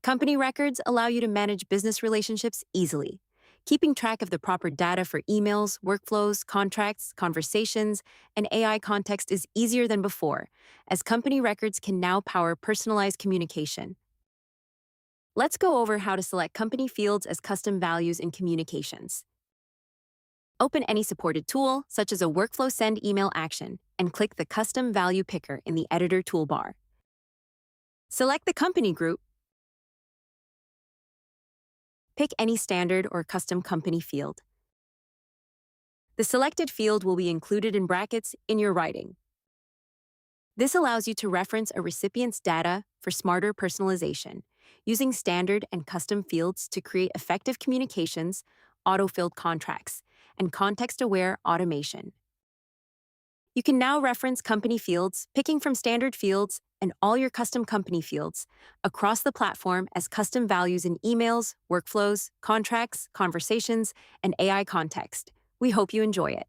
Company records allow you to manage business relationships easily. Keeping track of the proper data for emails, workflows, contracts, conversations, and AI context is easier than before, as company records can now power personalized communication. Let's go over how to select company fields as custom values in communications. Open any supported tool, such as a workflow send email action, and click the Custom Value Picker in the Editor toolbar. Select the company group. Pick any standard or custom company field. The selected field will be included in brackets in your writing. This allows you to reference a recipient's data for smarter personalization, using standard and custom fields to create effective communications, auto-filled contracts, and context-aware automation. You can now reference company fields, picking from standard fields and all your custom company fields across the platform as custom values in emails, workflows, contracts, conversations, and AI context. We hope you enjoy it.